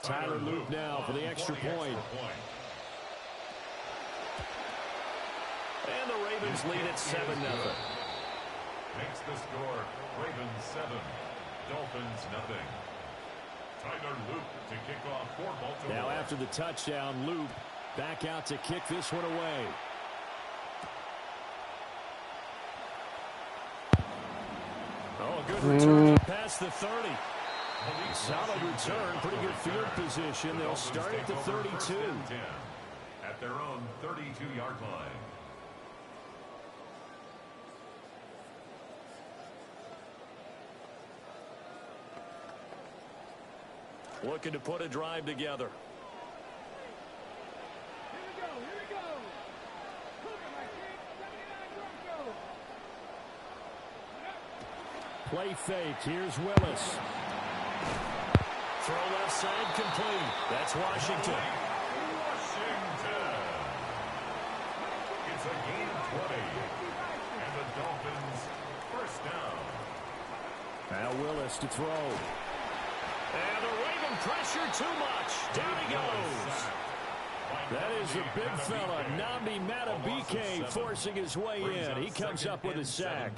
Tyler Loop now for the extra point. And the Ravens lead at 7-0. Makes the score Ravens 7, Dolphins nothing. Tyler Loop to kick off for Baltimore. Now after the touchdown, Loop back out to kick this one away. Oh, a good return past the 30. Solid return, pretty good field position. They'll start at the 32. At their own 32-yard line. Looking to put a drive together. Here we go. Play fake. Here's Willis. Throw left side complete. That's Washington. It's a gain of 20. And the Dolphins first down. Now Willis to throw. And the Raven pressure too much. Down he goes. That is a big fella, Nambi Matabike, forcing his way in. He comes up with a sack.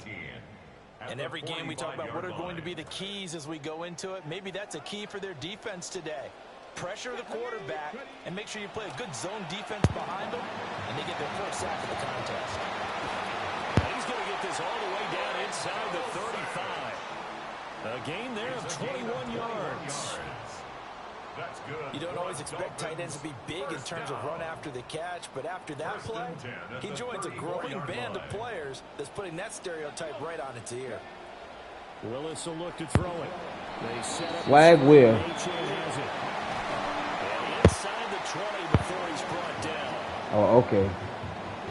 In every game we talk about what are going to be the keys as we go into it. Maybe that's a key for their defense today. Pressure the quarterback and make sure you play a good zone defense behind them, and they get their first sack of the contest. He's going to get this all the way down inside the 35. A gain there of 21 yards. That's good. You don't always expect tight ends to be big in terms of run after the catch, but after that play, he joins a growing band of players that's putting that stereotype right on its ear. Willis will look to throw it. They set up flag wheel. And inside the 20 before he's brought down. Oh, okay.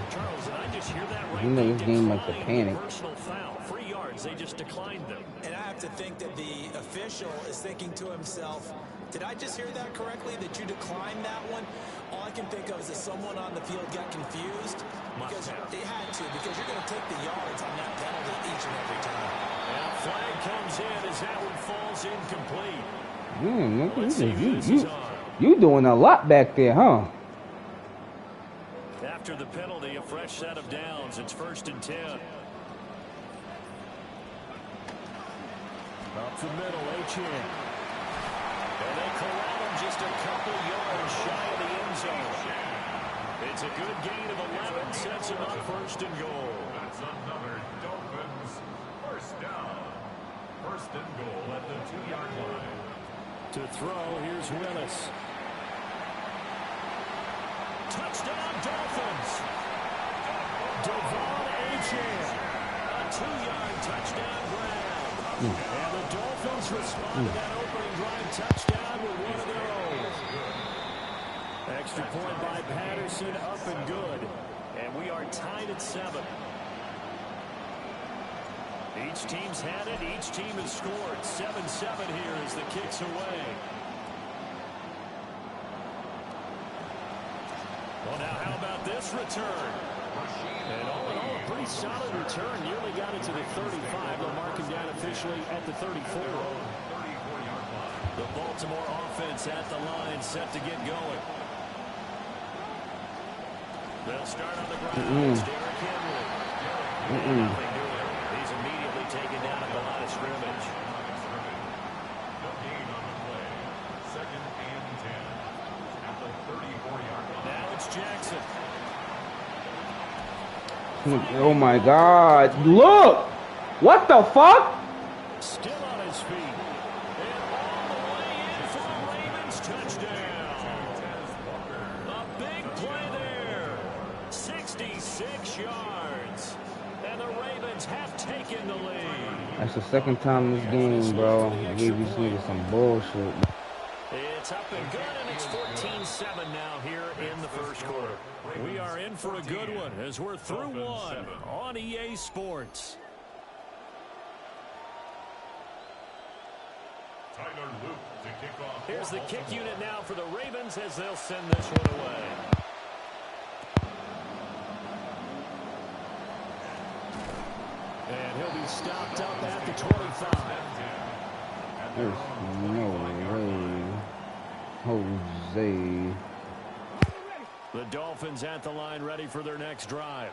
Charles, and I just hear that right. You know this game like the panic. Personal foul. 3 yards. They just declined them. And I have to think that the official is thinking to himself, did I just hear that correctly, that you declined that one? All I can think of is that someone on the field got confused. Because they had to, because you're going to take the yards on that penalty each and every time. And flag comes in as that one falls incomplete. You doing a lot back there, huh? After the penalty, a fresh set of downs. It's 1st and 10. Up the middle, Achan. And they corral him just a couple yards shy of the end zone. It's a good gain of 11, sets him up 1st and goal. That's another Dolphins first down. 1st and goal at the 2-yard line. To throw, here's Willis. Touchdown, Dolphins. Devon Achan. A 2-yard touchdown grab. And the Dolphins respond to that opening drive touchdown with one of their own. Extra point by Patterson, up and good. And we are tied at 7. Each team's had it. Each team has scored. 7-7 here as the kick's away. Well, now how about this return? And all in all, a pretty solid return. Nearly got it to the 35. They'll mark him down officially at the 34. The Baltimore offense at the line, set to get going. They'll start on the ground. It's Derrick Henry. Nothing doing. He's immediately taken down at the line of scrimmage. No gain on the play. 2nd and 10 at the 34-yard line. Now it's Jackson. Oh my God! Look! What the fuck? Still on his feet. And all the way in for a Ravens touchdown. A big play there. 66 yards. And the Ravens have taken the lead. That's the 2nd time this game, bro. I gave these niggas some bullshit. It's up and good, and it's 14-7 now here in the 1st quarter. We are in for a good one as we're through one on EA Sports. Tyler Loop to kick off. Here's the kick unit now for the Ravens as they'll send this one away. And he'll be stopped up at the 25. There's no way. Jose. The Dolphins at the line ready for their next drive.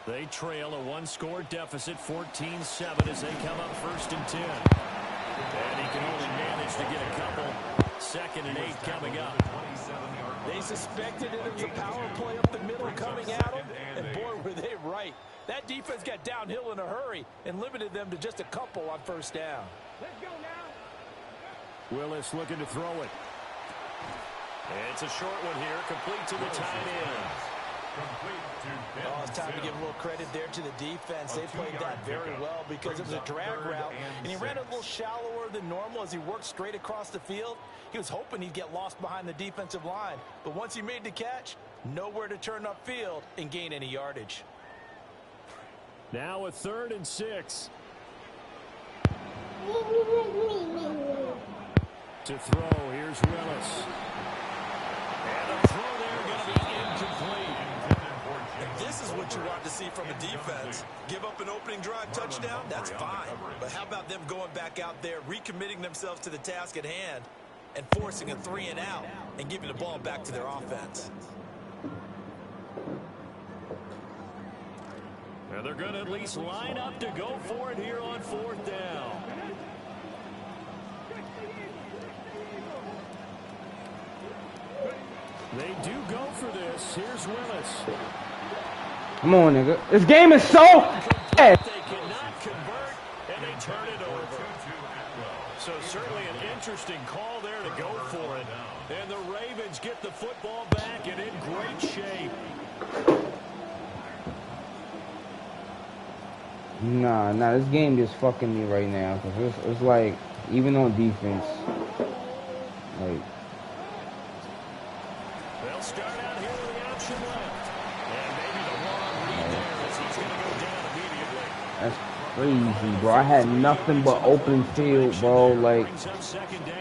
They trail a one-score deficit, 14-7, as they come up 1st and 10. And he can only manage to get a couple. 2nd and 8 coming up. They suspected it was a power play up the middle coming at them, and boy, were they right. That defense got downhill in a hurry and limited them to just a couple on 1st down. Let's go now. Willis looking to throw it. It's a short one here, complete to the tight end. Oh, it's time to give a little credit there to the defense. They played that very well because it was a drag route, and he ran a little shallower than normal as he worked straight across the field. He was hoping he'd get lost behind the defensive line, but once he made the catch, nowhere to turn upfield and gain any yardage. Now a 3rd and 6. To throw, here's Willis. And the throw there going to be incomplete. This is what you want to see from a defense. Give up an opening drive touchdown, that's fine. But how about them going back out there, recommitting themselves to the task at hand, and forcing a 3 and out, and giving the ball back to their offense. And they're going to at least line up to go for it here on 4th down. They do go for this. Here's Willis. Come on, nigga. This game is so They cannot convert, and they turn it over. So certainly an interesting call there to go for it. And the Ravens get the football back and in great shape. Nah, this game just fucking me right now. Because it's like, even on defense, like... They'll start out here with the option left. And maybe the long read there as he's going to go down immediately. That's crazy, bro. I had nothing but open field, bro. Like,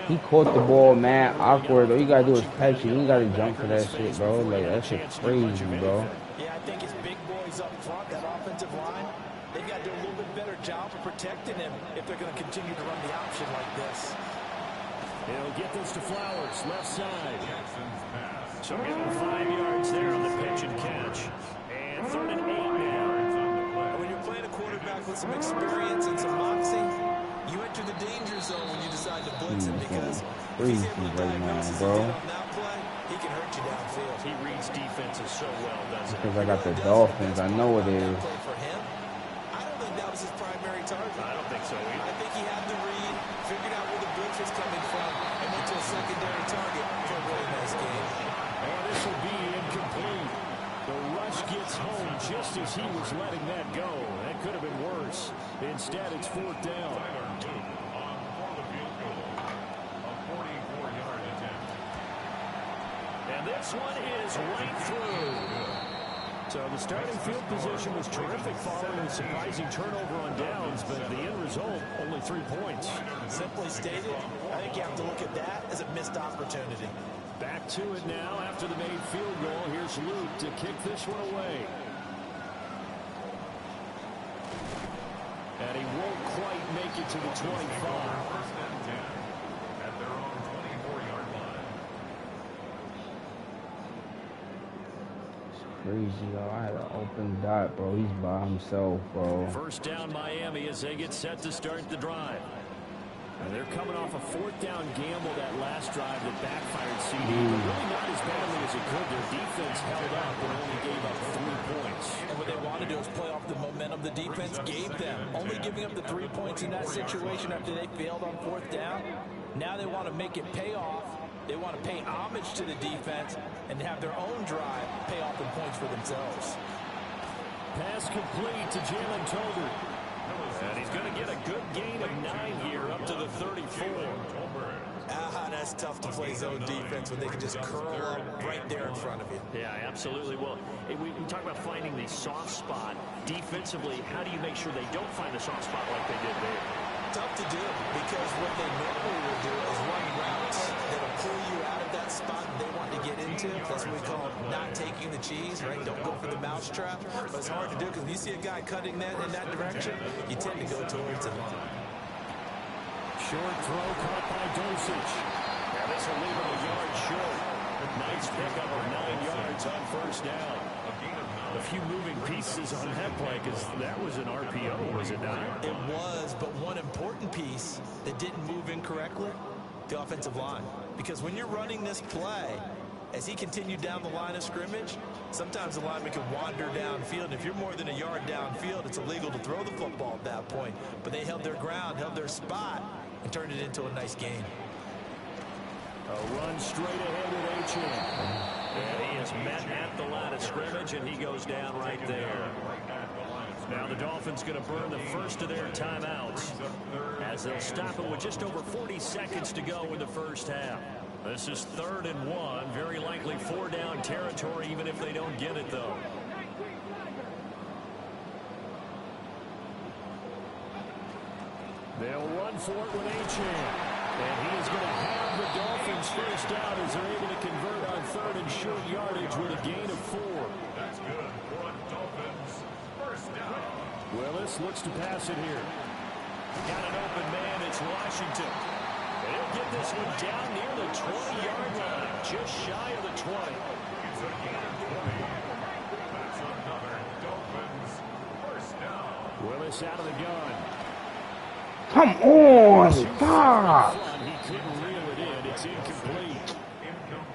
he caught the ball mad awkward. All you gotta do is catch it. You gotta jump for that shit, bro. Like, that shit crazy, bro. Yeah, I think his big boys up front, that offensive line, they've got to do a little bit better job of protecting him if they're going to continue to run the option like this. He'll get this to Flowers, left side. So getting 5 yards there on the pitch and catch. And 3rd and 8 now. When you're playing a quarterback with some experience and some moxie, you enter the danger zone when you decide to blitz him because if he's able to diagnose his on that play, he can hurt you downfield. He reads defenses so well, doesn't he? Because I got the Dolphins. I know it is. For him, I don't think that was his primary target. I don't think so either. I think he had the read, figured out where the blitz was coming from, and went to a secondary target for a really nice game. And this will be incomplete. The rush gets home just as he was letting that go. That could have been worse. Instead, it's 4th down. And this one is right through. So the starting field position was terrific following a surprising turnover on downs, but the end result, only 3 points. Simply stated, I think you have to look at that as a missed opportunity. Back to it now after the made field goal. Here's Luke to kick this one away. And he won't quite make it to the 25. Crazy, yo. I had an open dot, bro. He's by himself, bro. 1st down Miami as they get set to start the drive. And they're coming off a 4th down gamble that last drive that backfired CD. But really not as badly as it could. Their defense held up and only gave up 3 points. And what they want to do is play off the momentum the defense gave them. Only giving up the 3 points in that situation after they failed on 4th down. Now they want to make it pay off. They want to pay homage to the defense and have their own drive pay off in points for themselves. Pass complete to Jalen Tolbert. And he's going to get a good gain of 9 here up to the 34. That's tough to play zone defense when they can just curl up right there in front of you. Yeah, absolutely. Well, we talk about finding the soft spot. Defensively, how do you make sure they don't find the soft spot like they did there? Tough to do because what they normally will do is run routes that'll pull you out of that spot they want to get into. That's what we call not taking the cheese, right? Don't go for the mousetrap. But it's hard to do because when you see a guy cutting that in that direction, you tend to go towards him. Short throw caught by Dosich. Now this will leave him a pickup of 9 yards on first down. A few moving pieces on that play because that was an RPO, was it not? It was, but one important piece that didn't move incorrectly, the offensive line. Because when you're running this play, as he continued down the line of scrimmage, sometimes the lineman can wander downfield. And if you're more than a yard downfield, it's illegal to throw the football at that point. But they held their ground, held their spot, and turned it into a nice gain. A run straight ahead with H.M. And he is met at the line of scrimmage, and he goes down right there. Now the Dolphins going to burn the first of their timeouts as they'll stop it with just over 40 seconds to go in the first half. This is 3rd and 1, very likely 4-down territory, even if they don't get it, though. They'll run for it with H.M. And he is going to have the Dolphins first down as they're able to convert on 3rd and short yardage with a gain of 4. That's good for a Dolphins first down. Willis looks to pass it here. Got an open man. It's Washington. And he'll get this one down near the 20-yard line, just shy of the 20. It's a gain of 20. That's another Dolphins first down. Willis out of the gun. Come on, stop. He couldn't reel it in. It's incomplete.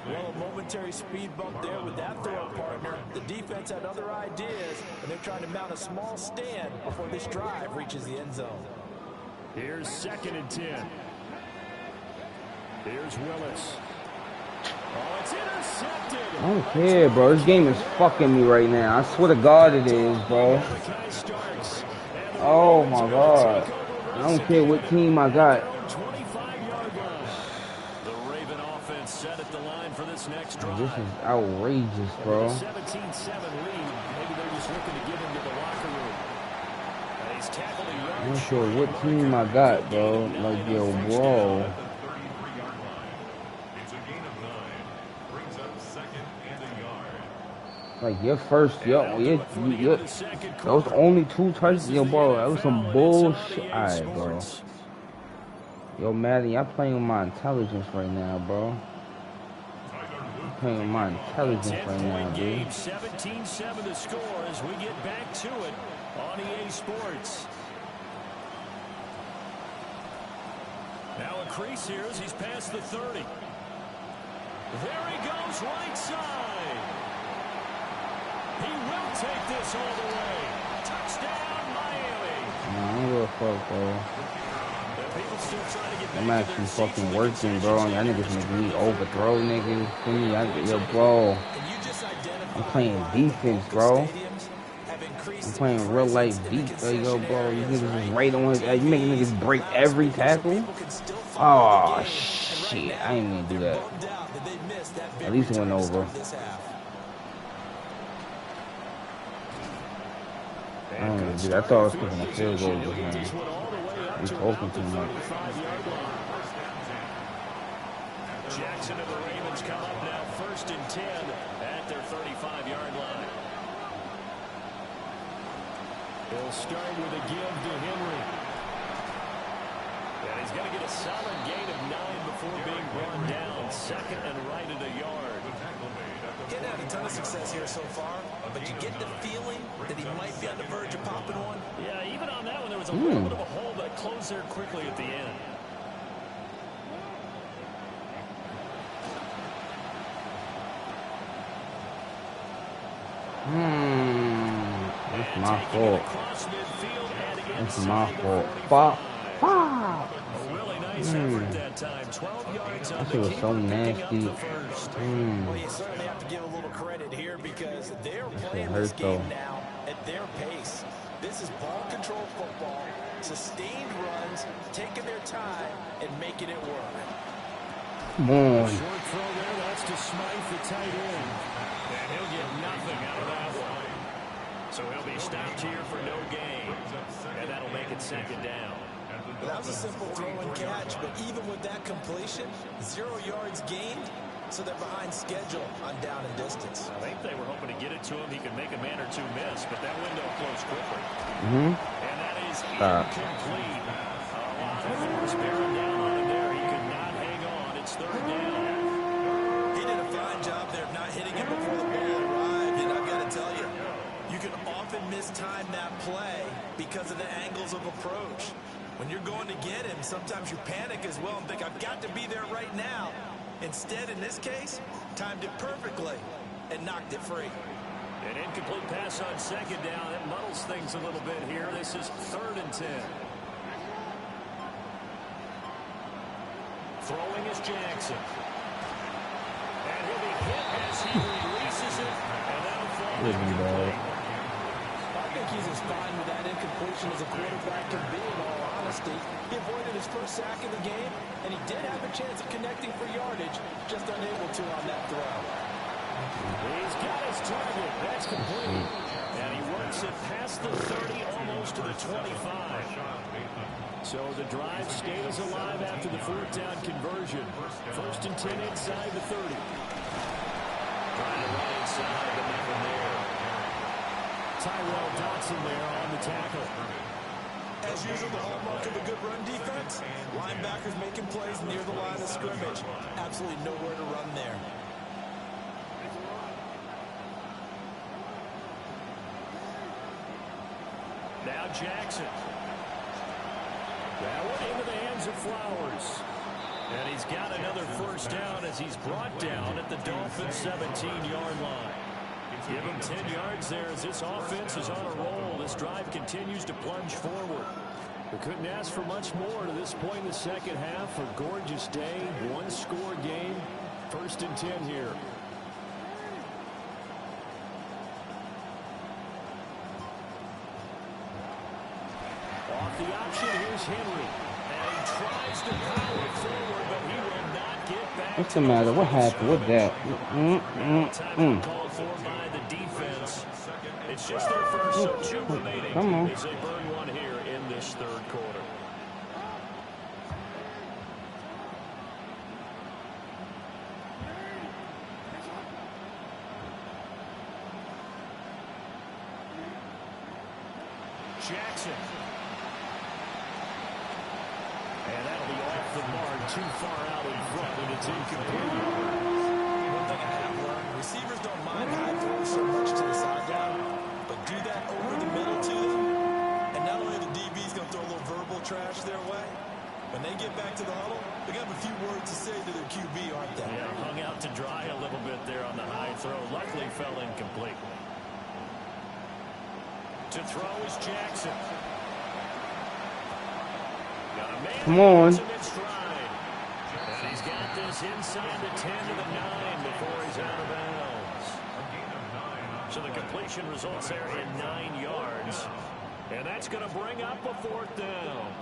Well, a momentary speed bump there with that throw partner. The defense had other ideas, and they're trying to mount a small stand before this drive reaches the end zone. Here's 2nd and 10. Here's Willis. Oh, it's intercepted. I don't care, bro. This game is fucking me right now. I swear to God it is, bro. Oh, my God. I don't care what team I got. The Raven offense set at the line for this next drive. This is outrageous, bro. 17-7 lead. Maybe they're just looking to get into the locker room. And he's tackled a yard. I'm not sure what team I got, bro. Like, yo, bro. It's a gain of 9. Brings up 2nd and a yard. Like, your first, those only 2 touchdowns, yo, bro. That was some bullshit. Alright, bro. Yo, Madden, y'all playing with my intelligence right now, bro. I'm playing with my intelligence right now, dude. 17-7 to score as we get back to it on EA Sports. Now a crease here as he's past the 30. There he goes, right side. He will take this all the way. Touchdown, Miami. Nah, I don't give a fuck, bro. People still trying to get back I'm actually fucking working, bro. Y'all niggas make me overthrow niggas. Yo, bro. I'm playing defense, bro. I'm playing real life beat. Yo, bro. You niggas is right on. You making niggas break every tackle? Oh, shit. I ain't gonna do that. At least it went over. I don't even do that. I thought I was kicking a field goal just now. I'm talking too much. Jackson and the Ravens come up now 1st and 10 at their 35-yard line. They'll start with a give to Henry. And he's going to get a solid gain of 9 before being brought down. 2nd and right at a yard. Getting had a ton of success here so far, but you get the feeling that he might be on the verge of popping one. Yeah, even on that one, there was a little bit of a hole that closed there quickly at the end. That's my fault. That's my fault. Fuck. That shit was so nasty. Well, you certainly have to give a little credit here because they're playing this game now at their pace. This is ball control football, sustained runs, taking their time and making it work. Come on. Short throw there, that's to Smythe, the tight end. And he'll get nothing out of that one. So he'll be stopped here for no gain. And that'll make it 2nd down. That was a simple throw and catch, but even with that completion, 0 yards gained, so they're behind schedule on down and distance. I think they were hoping to get it to him. He could make a man or two miss, but that window closed quickly. And that is incomplete. A lot of force bearing down on him there. He could not hang on. It's 3rd down. He did a fine job there, because of the angles of approach. When you're going to get him, sometimes you panic as well and think, I've got to be there right now. Instead, in this case, timed it perfectly and knocked it free. An incomplete pass on second down. It muddles things a little bit here. This is 3rd and 10. Throwing is Jackson. And he'll be hit as he releases it. And that'll fall incomplete. I think he's as fine with that incompletion as a quarterback can be, in all honesty. He avoided his first sack of the game, and he did have a chance of connecting for yardage, just unable to on that throw. He's got his target. That's complete. And he works it past the 30, almost to the 25. So the drive stays alive after the 4th down conversion. 1st and 10 inside the 30. Trying to run inside, but nothing there. Tyrell Dotson there on the tackle. As usual, the hallmark of a good run defense, linebackers making plays near the line of scrimmage. Absolutely nowhere to run there. Now Jackson. That one into the hands of Flowers. And he's got another 1st down as he's brought down at the Dolphins' 17-yard line. Give him 10 yards there as this offense is on a roll. This drive continues to plunge forward. We couldn't ask for much more to this point in the second half. A gorgeous day, one-score game. 1st and 10 here. Off the option, here's Henry. And he tries to power forward, but he will not get back. What's the matter? What happened with that? Time called for by the defense. It's just their first, so 2 remaining. Come on. As they burn one here in this 3rd quarter. Jackson. And that'll be off the mark, too far out in front, and it's incomplete. One thing I have learned, receivers don't mind high throws so much to the sideline, but do that over the middle to them, and not only are the DBs going to throw a little verbal trash their way, when they get back to the huddle, they're going to have a few words to say to their QB, aren't they? Yeah, hung out to dry a little bit there on the high throw. Luckily fell incomplete. To throw is Jackson. Come on. And he's got this inside the 10 to the 9 before he's out of bounds. So the completion results there in 9 yards. And that's going to bring up a 4th down.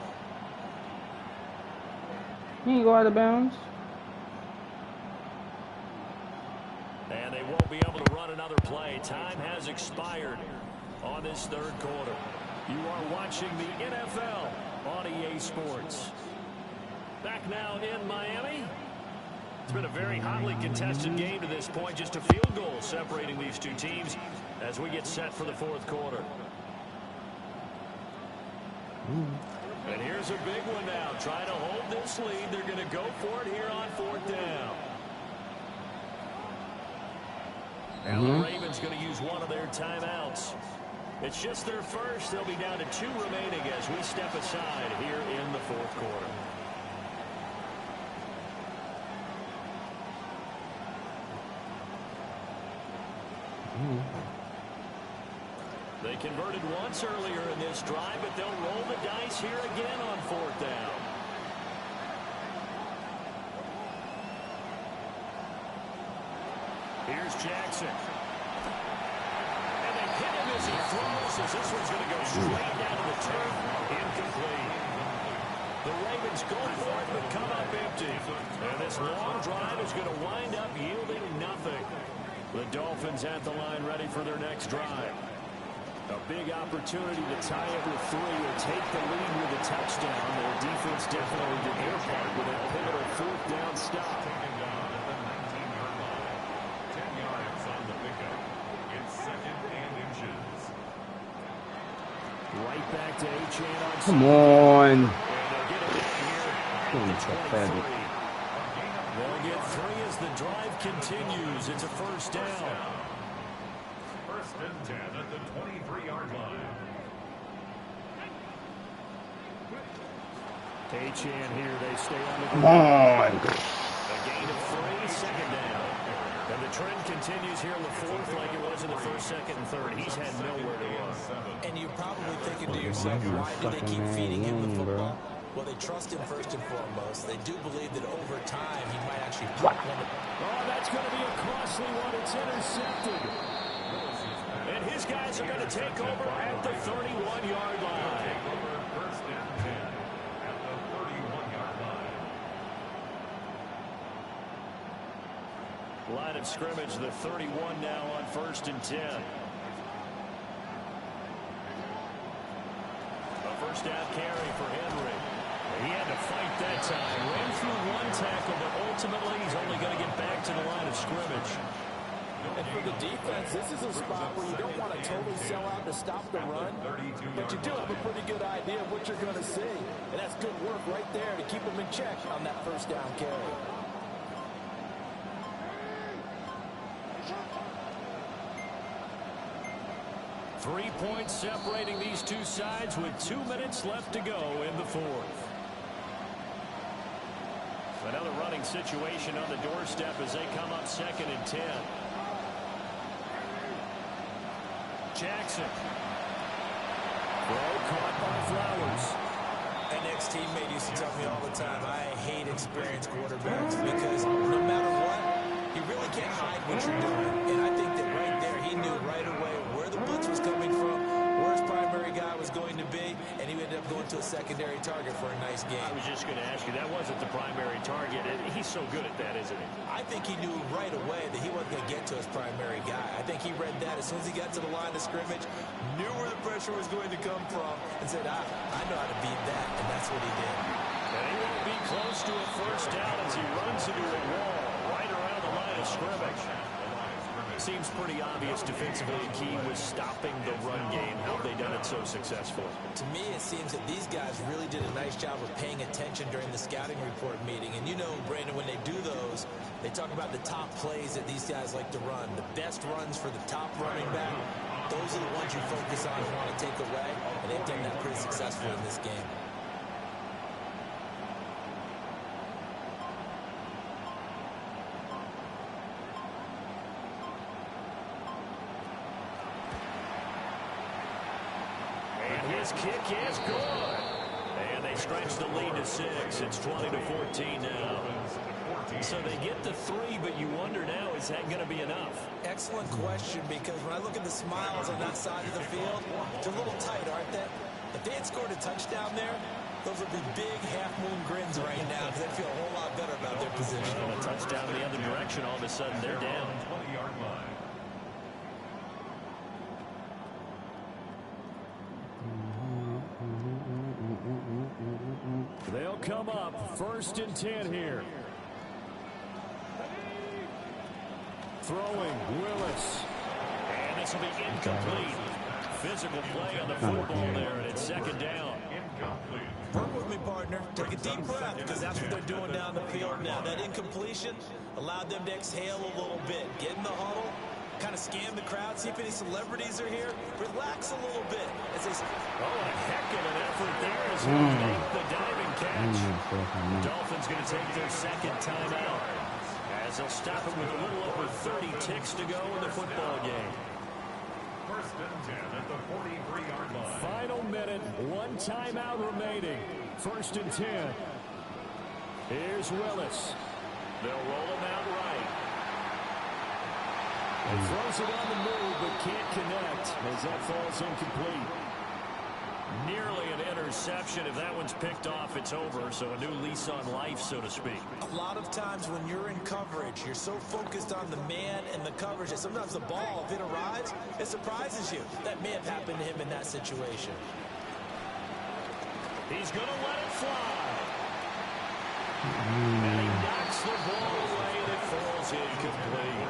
He ain't go out of bounds. And they won't be able to run another play. Time has expired on this 3rd quarter. You are watching the NFL on EA Sports. Back now in Miami. It's been a very hotly contested game to this point. Just a field goal separating these two teams as we get set for the 4th quarter. And here's a big one now. Trying to hold this lead. They're going to go for it here on 4th down. And the Ravens going to use one of their timeouts. It's just their first. They'll be down to 2 remaining as we step aside here in the 4th quarter. They converted once earlier in this drive, but they'll roll the dice here again on 4th down. Here's Jackson. And they hit him as he throws, as this one's going to go straight down to the turf. Incomplete. The Ravens go for it, but come up empty. And this long drive is going to wind up yielding nothing. The Dolphins at the line ready for their next drive. A big opportunity to tie it with 3 or take the lead with a touchdown. Their defense definitely did their part with a pivotal 4th down stop. 10 yards on the pickup. It's 2nd and inches. Right back to Achane on. Come on. And they'll get it down here at the 23. They'll get 3 as the drive continues. It's a 1st down. 1st and 10 at the 23-yard line. H-Chan here. They stay on the Come ground. on. A gain of 3, second down. And the trend continues here in the fourth like it was in the first, second, and third. He's had nowhere to run. And you're probably thinking to yourself, why do they keep feeding him the football? Well, they trust him first and foremost. They do believe that over time he might actually pop one. Oh, that's going to be a costly one. It's intercepted. And his guys are going to take over at the 31-yard line. First and 10 at the 31-yard line. Line of scrimmage, the 31 now on first and 10. A first down carry for Henry. He had to fight that time. Ran through one tackle, but ultimately he's only going to get back to the line of scrimmage. And for the defense, this is a spot where you don't want to totally sell out to stop the run, but you do have a pretty good idea of what you're going to see. And that's good work right there to keep them in check on that first down carry. Three points separating these two sides with 2 minutes left to go in the fourth. Another running situation on the doorstep as they come up second and 10. Jackson. Throw caught by Flowers. An ex-teammate used to tell me all the time, I hate experienced quarterbacks because no matter what, you really can't hide what you're doing. And I think that right there, he knew right away where the blitz was coming from, where his primary guy was going to be, and he ended up going to a secondary target for a nice game. I was just going to ask you, that wasn't the primary target. He's so good at that, isn't he? I think he knew right away that he wasn't going to get to his primary guy. I think he read that as soon as he got to the line of scrimmage, knew where the pressure was going to come from, and said, I know how to beat that, and that's what he did. And he won't be close to a first down as he runs into a wall right around the line of scrimmage. Seems pretty obvious defensively a key was stopping the run game. How have they done it so successfully? To me, it seems that these guys really did a nice job of paying attention during the scouting report meeting. And you know, Brandon, when they do those, they talk about the top plays that these guys like to run. The best runs for the top running back. Those are the ones you focus on and want to take away. And they've done that pretty successfully in this game. His kick is good. And they stretch the lead to 6. It's 20-14 now. So they get the 3, but you wonder now, is that going to be enough? Excellent question, because when I look at the smiles on that side of the field, they're a little tight, aren't they? If they had scored a touchdown there, those would be big half-moon grins right now, because they'd feel a whole lot better about their position. And a touchdown the other direction, all of a sudden they're down. 20-yard line. They'll come up first and 10 here. Throwing Willis. And this will be incomplete. Physical play on the football there, and it's second down. Incomplete. Work with me, partner. Take a deep breath, because that's what they're doing down the field now. That incompletion allowed them to exhale a little bit. Get in the huddle, kind of scan the crowd, see if any celebrities are here. Relax a little bit. As they... Oh, a heck of an effort there as he made the diving catch. Dolphins going to take their second timeout as they'll stop it with a little over 30 ticks to go in the football game. First and 10 at the 43-yard line. Final minute, one timeout remaining. First and 10. Here's Willis. They'll roll him out right. He throws it on the move, but can't connect as that falls incomplete. Nearly an interception. If that one's picked off, it's over. So a new lease on life, so to speak. A lot of times when you're in coverage, you're so focused on the man and the coverage that sometimes the ball, if it arrives, it surprises you. That may have happened to him in that situation. He's going to let it fly. And he knocks the ball away, and it falls incomplete.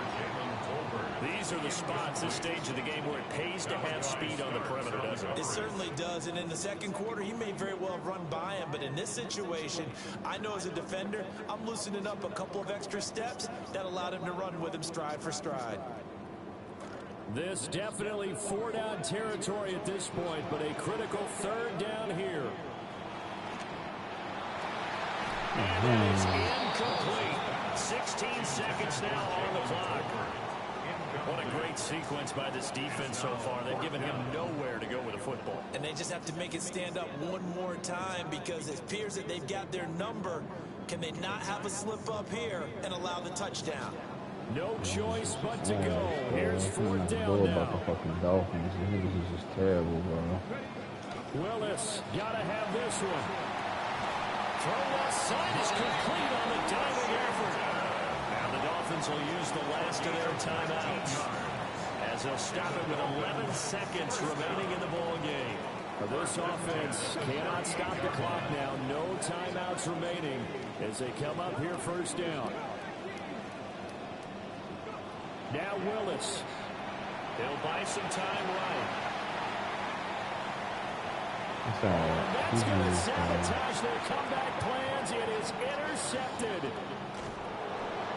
These are the spots, this stage of the game, where it pays to have speed on the perimeter, doesn't it? It certainly does, and in the second quarter, he may very well run by him, but in this situation, I know as a defender, I'm loosening up a couple of extra steps that allowed him to run with him stride for stride. This definitely 4-down territory at this point, but a critical third down here. And that is incomplete. 16 seconds now on the clock. What a great sequence by this defense so far. They've given him nowhere to go with the football. And they just have to make it stand up one more time because it appears that they've got their number. Can they not have a slip up here and allow the touchdown? No choice but to go. Here's fourth down know now. about the fucking Dolphins. These niggas is just terrible, bro. Willis, gotta have this one. Throw left side is complete on the diving effort. And the Dolphins will use the last of their timeouts as they'll stop it with 11 seconds remaining in the ball game. This offense cannot stop the clock now. No timeouts remaining as they come up here first down. Now Willis. They'll buy some time right. That's going to sabotage their comeback plans. It is intercepted.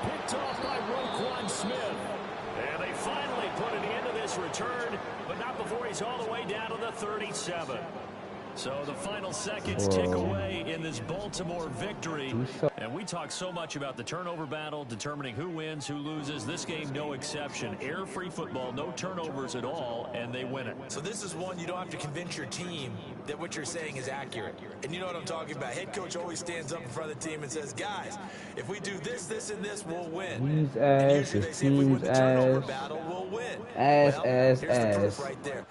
Picked off by Roquan Smith. And they finally put an end to this return, but not before he's all the way down to the 37. So the final seconds tick away in this Baltimore victory. And we talk so much about the turnover battle, determining who wins, who loses. This game, no exception. Error-free football, no turnovers at all, and they win it. So this is one you don't have to convince your team that what you're saying is accurate. And you know what I'm talking about. Head coach always stands up in front of the team and says, guys, if we do this, this, and this, we'll win. And usually they say if we win the turnover battle, we'll win. Here's the proof right there.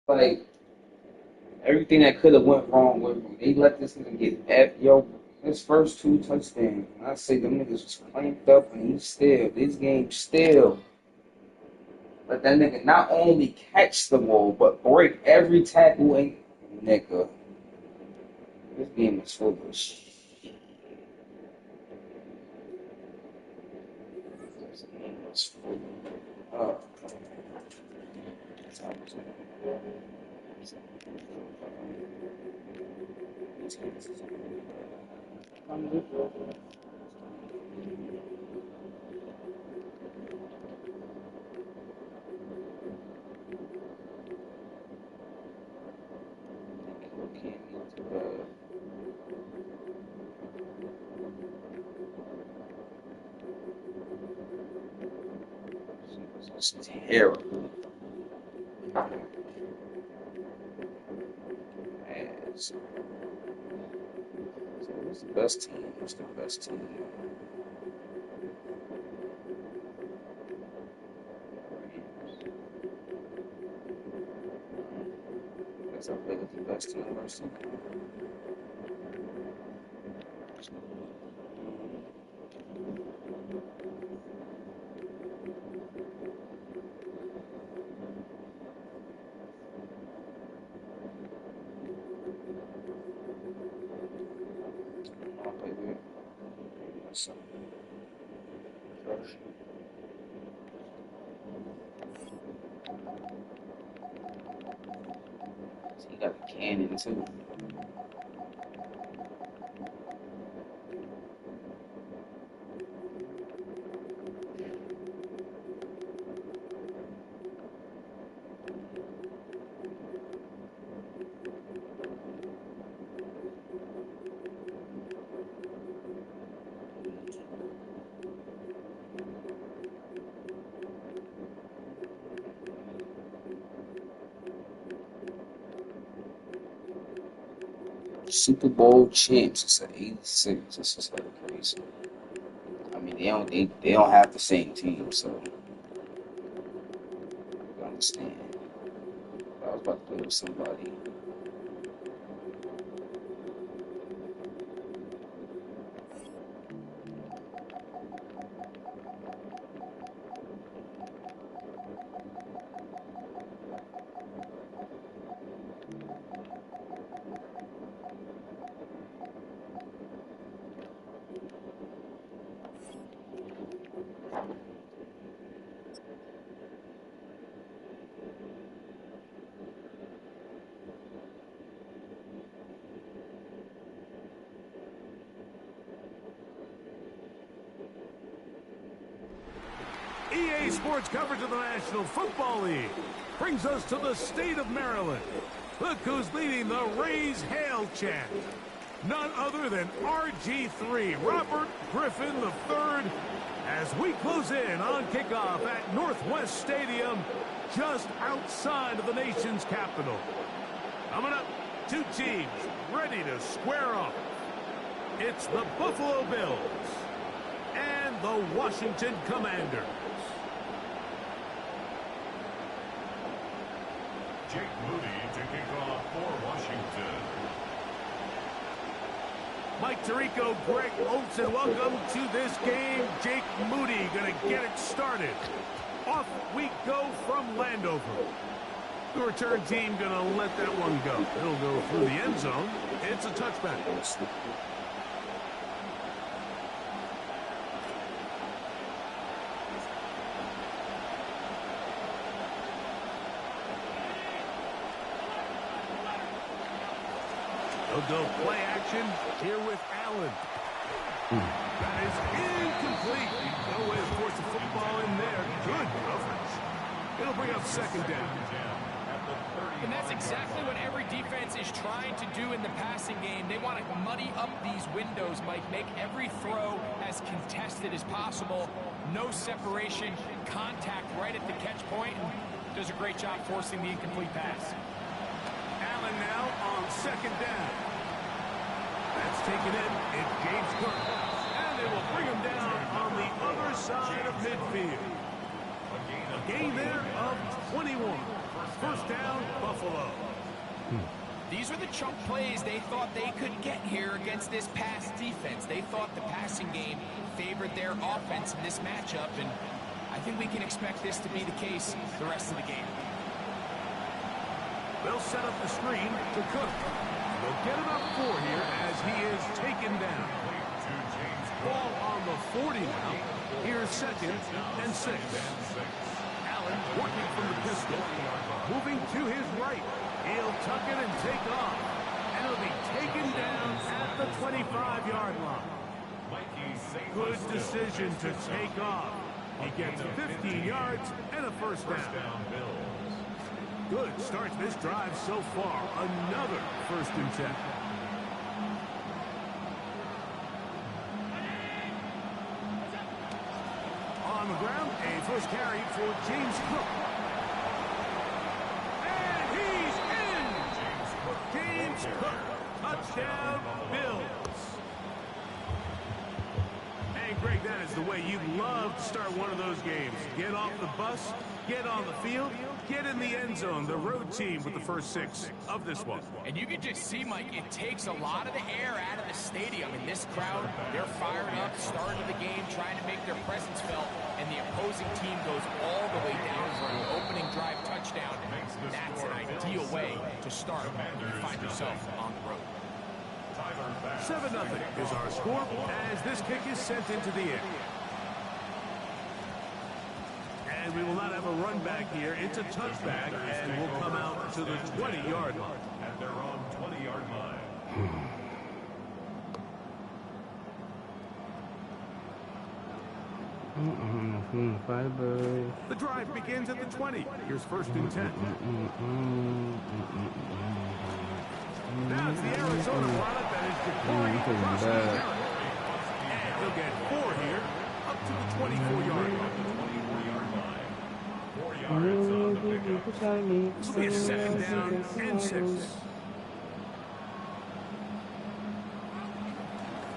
Like, everything that could have went wrong with him, they let this nigga get his first 2 touchdowns. I say them niggas was clamped up and this game still. Let that nigga not only catch the ball, but break every tackle and nigga. This game is full of shit. This game is full of It's terrible. So who's the best team? Who's the best team? That's a really the best team versus. He got the cannon too. Super Bowl champs. It's at 86. This is like crazy. I mean, they don't have the same team, so I understand. I was about to play with somebody. EA Sports coverage of the National Football League brings us to the state of Maryland. Look who's leading the Raise Hail chant. None other than RG3, Robert Griffin III, as we close in on kickoff at Northwest Stadium, just outside of the nation's capital. Coming up, two teams ready to square off. It's the Buffalo Bills and the Washington Commanders. Jake Moody to kick off for Washington. Mike Tirico, Greg Olson, welcome to this game. Jake Moody going to get it started. Off we go from Landover. The return team going to let that one go. It'll go through the end zone. It's a touchback. They'll go play action here with Allen. That is incomplete. No way to force the football in there. Good coverage. It'll bring up second down. And that's exactly what every defense is trying to do in the passing game. They want to muddy up these windows, Mike. Make every throw as contested as possible. No separation, contact right at the catch point. And does a great job forcing the incomplete pass. Allen now on second down. That's taken in. It's James Cook. And they will bring him down on the other side of midfield. A gain there of 21. First down, Buffalo. These are the chunk plays they thought they could get here against this pass defense. They thought the passing game favored their offense in this matchup, and I think we can expect this to be the case the rest of the game. They'll set up the screen to Cook. They'll get it up 4 here as he is taken down. Ball on the 40 now. Here's second and 6. Allen working from the pistol. Moving to his right. He'll tuck it and take off. And it'll be taken down at the 25-yard line. Good decision to take off. He gets 15 yards and a first down. Good starts this drive so far. Another 1st and 10. On the ground, a first carry for James Cook. And he's in! James Cook, touchdown, Bills. Hey, Greg, that is the way you love to start one of those games. Get off the bus, get on the field, get in the end zone. The road team with the first 6 of this one. And you can just see, Mike, it takes a lot of the air out of the stadium. And this crowd, they're fired up, starting the game, trying to make their presence felt. And the opposing team goes all the way down for an opening drive touchdown. That's an ideal way to start when you find yourself on the road. 7-0 is our score as this kick is sent into the air. And we will not have a run back here. It's a touchback, and will come out to the 20-yard line. At their own 20-yard line. The drive begins at the 20. Here's 1st and 10. Now it's the Arizona pilot that is deploying across the area. And he'll get 4 here, up to the 24-yard line. This will be a 2nd down and 6.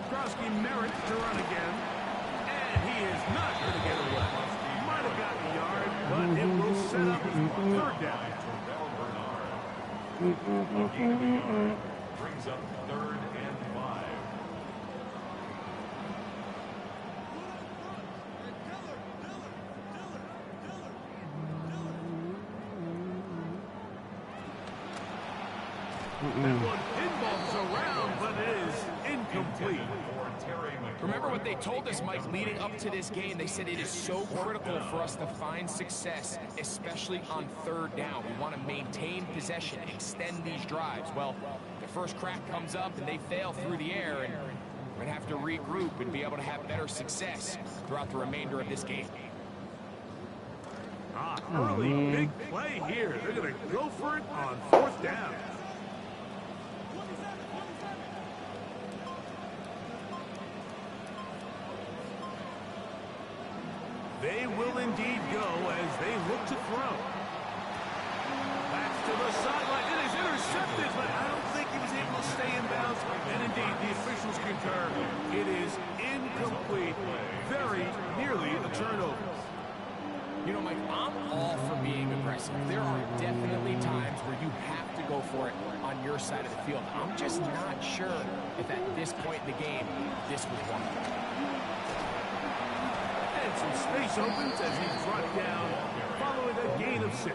Krowski merits to run again. And he is not going to get away. Might have gotten a yard, but it will set up 3rd down. Brings up 3rd and 5. That one pinballs around, but it is incomplete. Remember what they told us, Mike, leading up to this game. They said it is so critical for us to find success, especially on 3rd down. We want to maintain possession, extend these drives. Well, the first crack comes up and they fail through the air, and we're going to have to regroup and be able to have better success throughout the remainder of this game. Early big play here. They're going to go for it on 4th down. They will indeed go as they look to throw. Back to the sideline. It is intercepted, but I don't think he was able to stay in bounds. And indeed, the officials concur. It is incomplete. Very nearly a turnover. You know, Mike, I'm all for being aggressive. There are definitely times where you have to go for it on your side of the field. I'm just not sure if at this point in the game, this was one of them. And some space opens as he's brought down following a gain of 6. At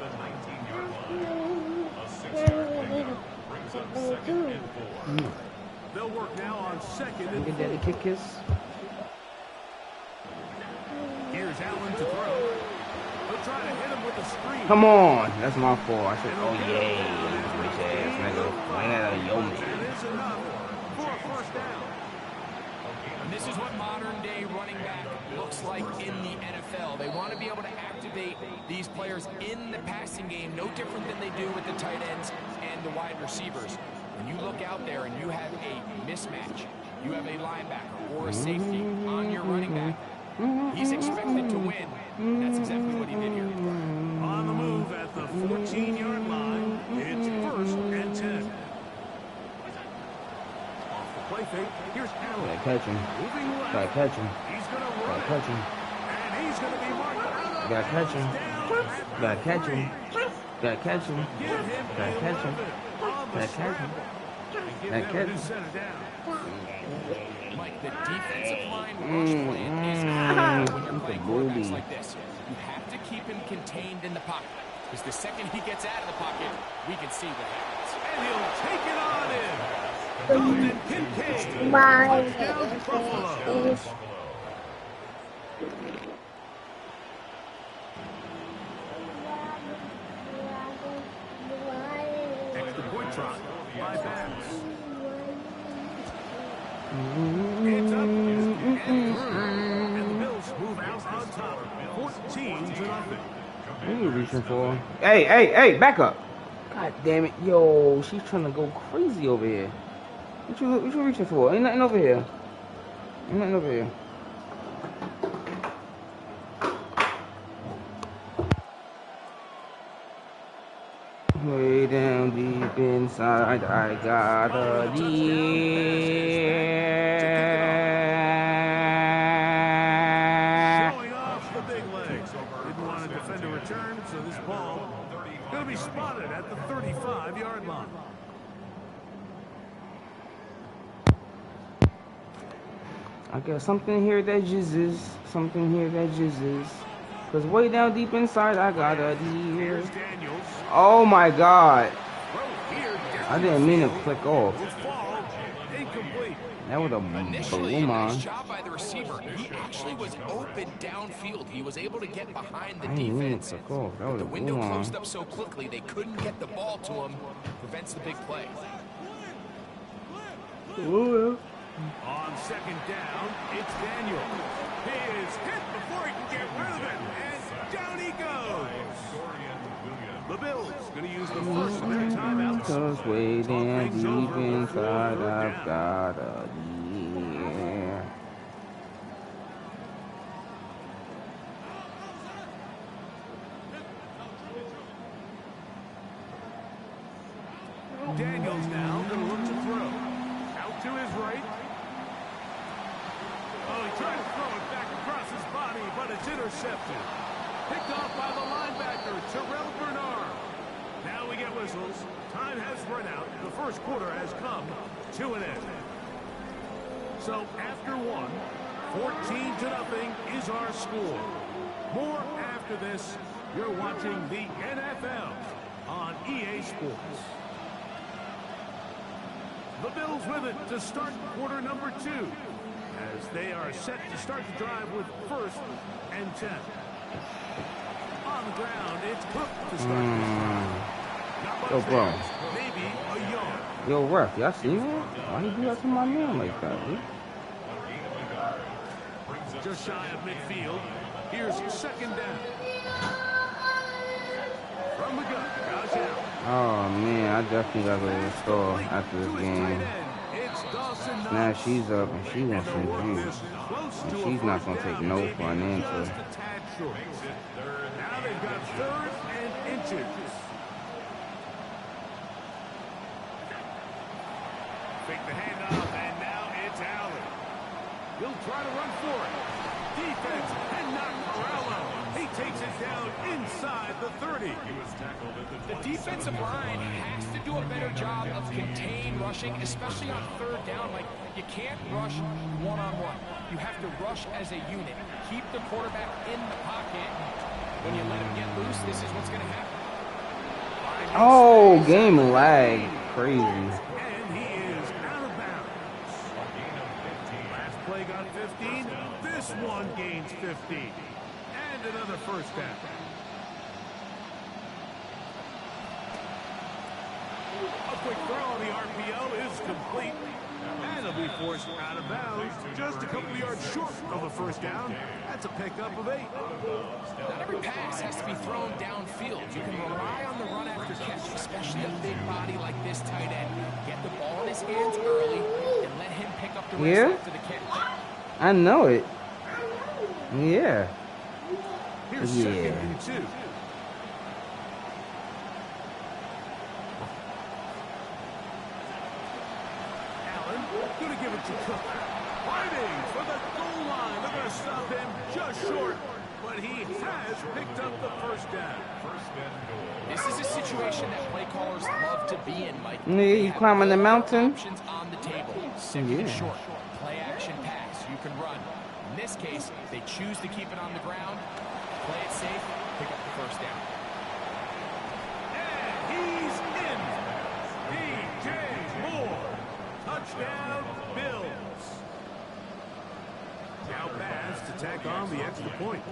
the 19-yard line. A 6-yard pickup brings up 2nd and 4. They'll work now on 2nd and 4. Get that kick kiss. Here's Allen to throw. They'll try to hit him with a screen. Come on. That's my fault. I said, oh, yay. Bitch ass nigga. Ain't that a yo man? That is enough for a first down. And this is what modern-day running back looks like in the NFL. They want to be able to activate these players in the passing game, no different than they do with the tight ends and the wide receivers. When you look out there and you have a mismatch, you have a linebacker or a safety on your running back, he's expected to win. That's exactly what he did here. On the move at the 14-yard line, it's 1st and 10. Off the play fake, here's Allen. Gotta catch him. Moving left. Gotta catch him. He's going to run Gotta it. catch him. And he's going to be marked out. Gotta catch him. Gotta catch him. Gotta catch him. Give him Gotta catch him. 11 on the Gotta catch him. scramble. And give Gotta them a catch new him. center down. Mike, the defensive line rush plan is hard when you're playing quarterbacks like this. You have to keep him contained in the pocket. Because the second he gets out of the pocket, we can see what happens. And he'll take it on in. Dalton Kincaid. Touchdown, Buffalo. Extra point try by Banks. It's up and through. And the Bills move out on top. 14-0. What are you reaching for? Hey, hey, hey, back up. God damn it. Yo, she's trying to go crazy over here. What you reaching for? Ain't nothing over here. Ain't nothing over here. Way down deep inside, I got a deer. Showing off the big legs. Didn't want to defend a return, so this ball going to be spotted at the 35-yard line. I got something here that jizzes. Something here that jizzes. Cause way down deep inside, I got a deer. Here's Daniels. Oh my god. Throw here. I didn't mean to click off. Will fall. Incomplete. That would Initially, have nice on. job by the receiver. He actually was open downfield. He was able to get behind the I didn't mean to defense. click off. That But would the have window on. closed up so quickly, they couldn't get the ball to him. Prevents the big play. On second down, it's Daniel. He is hit before he can get rid of it, and down he goes. The Bills going to use the first of their timeouts. Cause way Talk down things deep over before inside, we're I've down. got a deer. Daniels now going to look to throw. Out to his right. Oh, he tried to throw it back across his body, but it's intercepted. Picked off by the linebacker, Terrell Bernard. Now we get whistles. Time has run out. The first quarter has come to an end. So after one, 14-0 is our score. More after this. You're watching the NFL on EA Sports. The Bills with it to start quarter number 2 as they are set to start the drive with 1st and 10. On the ground, it's Cook to start this drive. Not much Yo, bro. there. Maybe a yard. Yo, ref, y'all see that? Why you do that to my man like that, dude? Just shy of midfield. Here's 2nd down. From the gun, Josh Allen. Oh, man, I definitely got to restore after this To his game. tight end, it's Dawson Now she's up and she wants some juice. And she's not going to take no for an answer. Now they've got 3rd and inches. Fake the handoff, and now it's Allen. He'll try to run for it. Defense, and not Corralo. He takes it down inside the 30. The defensive line has to do a better job of contained rushing, especially on 3rd down. Like, you can't rush one-on-one. You have to rush as a unit. Keep the quarterback in the pocket. When you let him get loose, this is what's going to happen. Oh, game lag. Crazy. And he is out of bounds. Last play got 15. This one gains 15. And another first down. A quick throw on the RPO is complete. And it'll be forced out of bounds. Just a couple of yards short of a first down. That's a pickup of 8. Not every pass has to be thrown downfield. You can rely on the run after catch, especially a big body like this tight end. Get the ball in his hands early and let him pick up the rest after the catch. I know it. Yeah. Here's 2nd and 2. Allen going to give it to Cook. Fighting for the goal line. They're going to stop him just short, but he has picked up the first down. This is a situation that play callers love to be in, Mike. You climbing the mountain? Options on the table. 2nd and short. Play action pass. You can run. In this case, they choose to keep it on the ground. Play it safe. Pick up the first down. And he's in. DJ Moore. Touchdown, Bills. Now pass to tack on the extra point.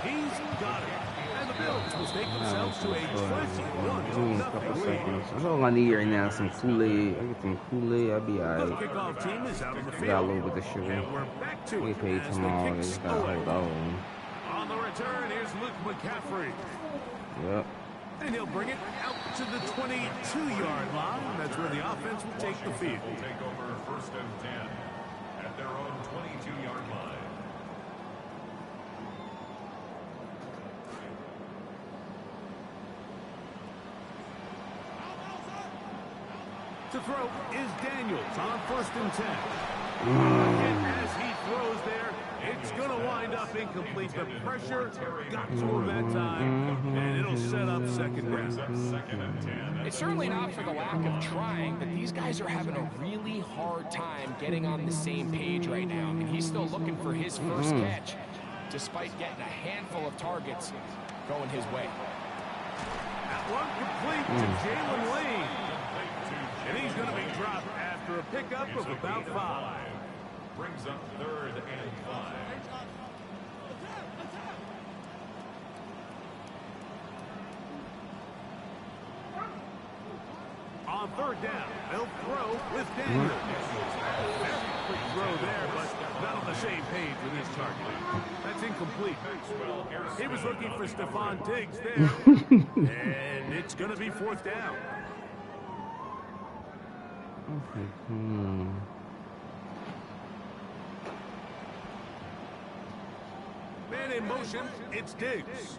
He's got it. And the Bills will take themselves to a 21-0 lead. That's all I need right now. Some Kool-Aid. I get some Kool-Aid. I'll be The alright. kickoff team is out on the field. Got a little bit of sugar. And we're back to We it paid as the tomorrow. They kick's just got to away. hold on. On the return, here's Luke McCaffrey. Yep. And he'll bring it out to the 22-yard line. That's where the offense will take the field. Will take over 1st and 10 at their own 22-yard line. To throw is Daniels on 1st and 10. And as he throws there, it's going to wind up incomplete. The pressure got to him that time, and it'll set up 2nd down. 2nd and 10. It's certainly not for the lack of trying, but these guys are having a really hard time getting on the same page right now. I mean, he's still looking for his first catch, despite getting a handful of targets going his way. That one complete to Jalen Lane. And he's going to be dropped after a pickup of about 5. Brings up 3rd and 5. On 3rd down, they'll throw with Daniels. Very quick throw there, but not on the same page with his target. That's incomplete. He was looking for Stephon Diggs there. And it's going to be 4th down. Man in motion, it's Diggs.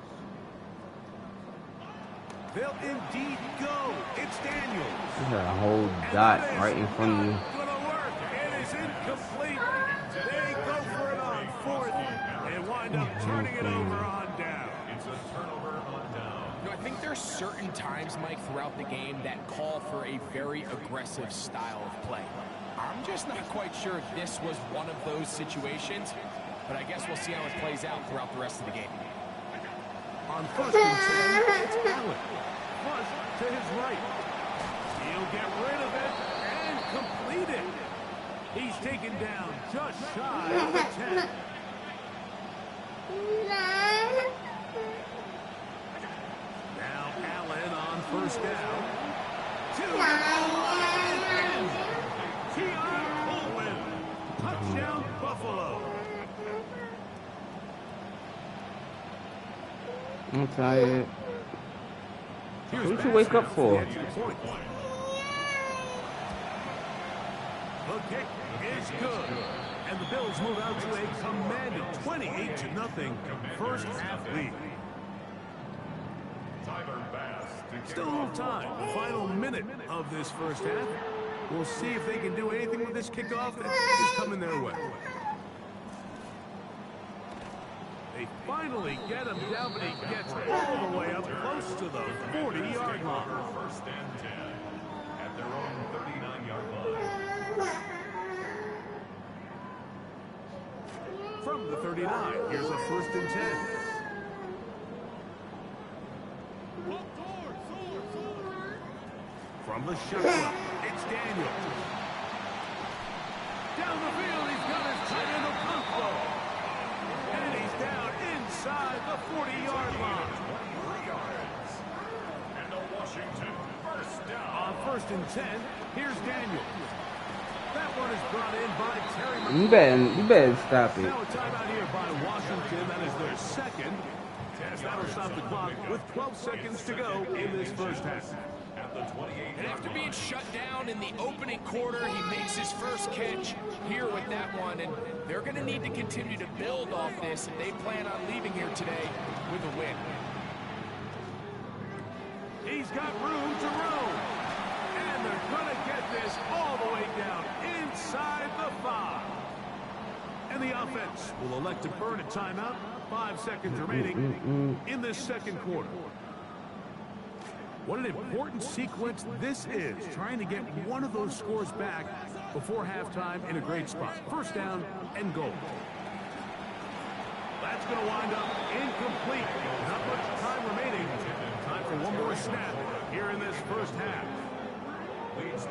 They'll indeed go. It's Daniels. You got a whole dot right in front of you. Gonna work. It is incomplete. They go for it on 4th and wind up turning it over on down. It's a turnover on down. You know, I think there's certain times, Mike, throughout the game that call for a very aggressive style of play. I'm just not quite sure if this was one of those situations, but I guess we'll see how it plays out throughout the rest of the game. On 1st and 10, it's Allen. Flush to his right. He'll get rid of it and complete it. He's taken down just shy of the 10. Now Allen on 1st down. Keon Coleman. Touchdown Buffalo. I'm tired. What did you wake up for? kick is good. And the Bills move out to a commanding 28-0 first half lead. Still a little time. Final minute of this first half. We'll see if they can do anything with this kickoff that is coming their way. They finally get him down, but he gets all the way up close to the 40-yard line. First and 10 at their own 39-yard line. From the 39, here's a first and 10. From the shotgun, it's Daniel. Down the field, he's got his tight end Okonkwo. And he's down inside the 40-yard line. 23 yards. And the Washington first down. On first and 10, here's Daniel. That one is brought in by Terry McLaurin. You better stop it. Now a timeout here by Washington. That is their second. As that'll stop the clock with 12 seconds to go in this first half. And after being shut down in the opening quarter, he makes his first catch here with that one. And they're going to need to continue to build off this if they plan on leaving here today with a win. He's got room to roam. And they're going to get this all the way down inside the 5. And the offense will elect to burn a timeout. 5 seconds remaining in this second quarter. What an important sequence this is, trying to get one of those scores back before halftime in a great spot. First down and goal. That's going to wind up incomplete. Not much time remaining. Time for one more snap here in this first half.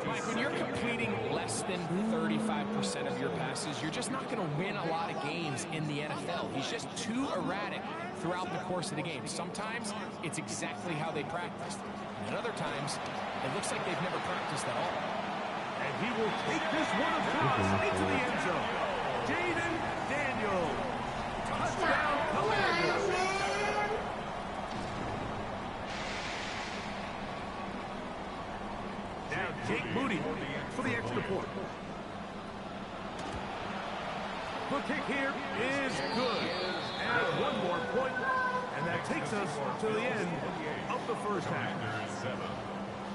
Mike, when you're completing less than 35% of your passes, you're just not going to win a lot of games in the NFL. He's just too erratic throughout the course of the game. Sometimes it's exactly how they practiced. And other times, it looks like they've never practiced at all. And he will take this one across into the end zone. Jaden Daniel. Touchdown, Commanders. Now Jake Moody for the extra point. The kick here is good. And one more point, and that takes us to the end of the first half.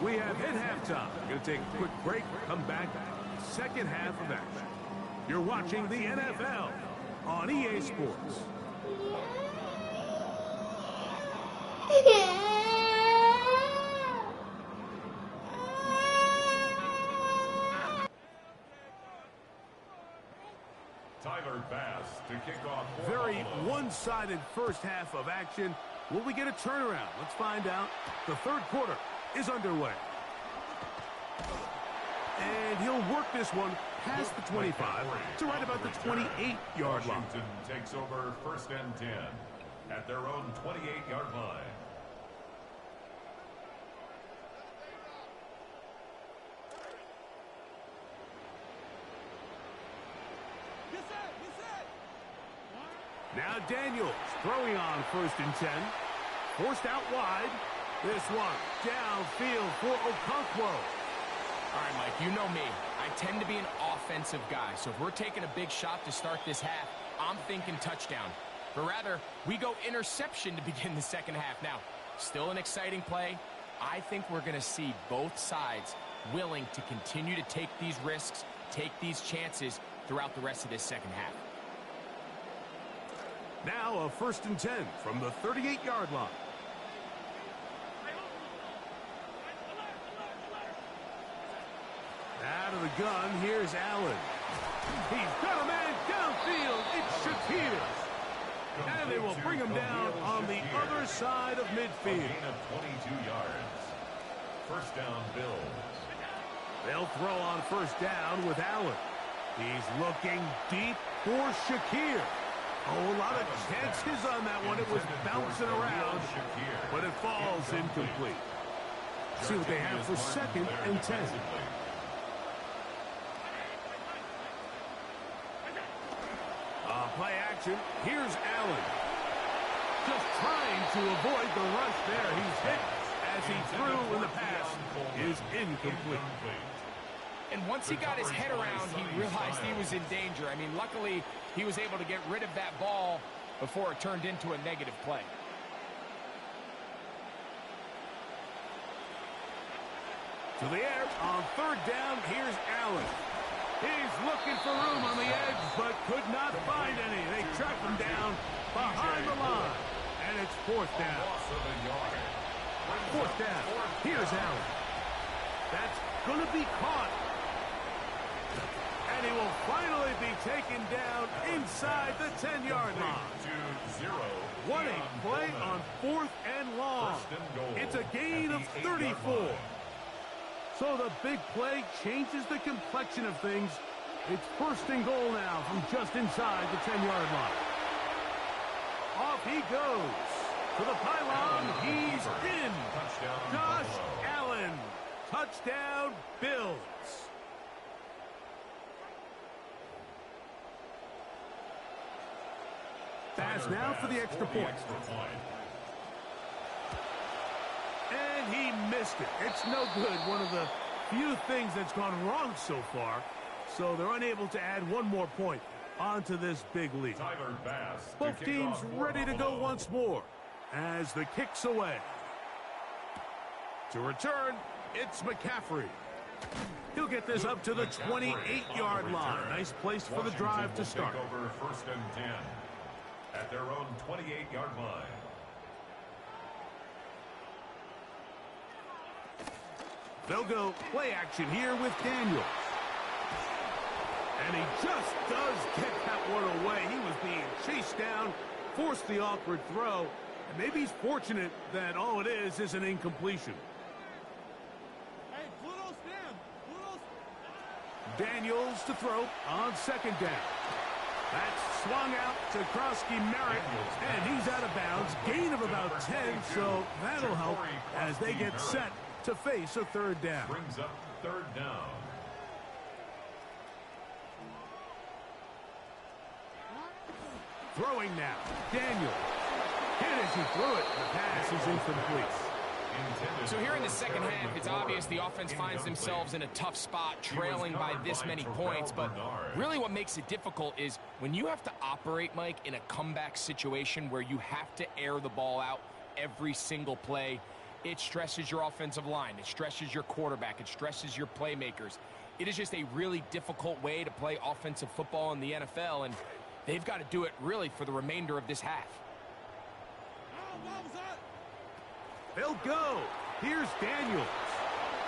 We have hit halftime. Going to take a quick break, come back, second half of action. You're watching the NFL on EA Sports. Tyler Bass to kick off. Very one-sided first half of action. Will we get a turnaround? Let's find out. The third quarter is underway. And he'll work this one past the 25 to right about the 28-yard line. Washington takes over first and 10 at their own 28-yard line. Now Daniels throwing on first and 10. Forced out wide. This one downfield for Okonkwo. All right, Mike, you know me. I tend to be an offensive guy. So if we're taking a big shot to start this half, I'm thinking touchdown. But rather, we go interception to begin the second half. Now, still an exciting play. I think we're going to see both sides willing to continue to take these risks, take these chances throughout the rest of this second half. Now a first and 10 from the 38-yard line. Out of the gun, here's Allen. He's got a man downfield. It's Shakir. And they will bring him down on the other side of midfield. A gain of 22 yards. First down, Bills. They'll throw on first down with Allen. He's looking deep for Shakir. Oh, a lot of chances on that one. It was bouncing around, but it falls incomplete. See what they have for second and 10. Play action. Here's Allen. Just trying to avoid the rush there. He's hit as he threw, and the pass is incomplete. And once he got his head around, he realized he was in danger. I mean, luckily, he was able to get rid of that ball before it turned into a negative play. To the air on third down. Here's Allen. He's looking for room on the edge, but could not find any. They track him down behind the line. And it's fourth down. Fourth down. Here's Allen. That's going to be caught. And he will finally be taken down inside the 10-yard line. 2-0. What a play on fourth and long. It's a gain of 34. So the big play changes the complexion of things. It's first and goal now from just inside the 10-yard line. Off he goes. To the pylon. He's in. Josh Allen. Touchdown, Bills. Pass now for the extra point. And he missed it. It's no good. One of the few things that's gone wrong so far. So they're unable to add one more point onto this big lead. Both teams ready to go once more as the kick's away. To return, it's McCaffrey. He'll get this up to the 28-yard line. Nice place for the drive to start. Over first and 10 at their own 28-yard line. They'll go play action here with Daniels. And he just does get that one away. He was being chased down, forced the awkward throw, and maybe he's fortunate that all it is an incompletion. Daniels to throw on second down. That's swung out to Krosky-Merritt, and he's out of bounds. Gain of about 10, so that'll help as they get set to face a third down. Brings up third down. Throwing now. Daniels. Hit as he threw it. The pass is incomplete. So here in the second half, it's obvious the offense finds themselves in a tough spot, trailing by this many points. But really what makes it difficult is when you have to operate, Mike, in a comeback situation where you have to air the ball out every single play, it stresses your offensive line. It stresses your quarterback. It stresses your playmakers. It is just a really difficult way to play offensive football in the NFL, and they've got to do it really for the remainder of this half. They'll go. Here's Daniels.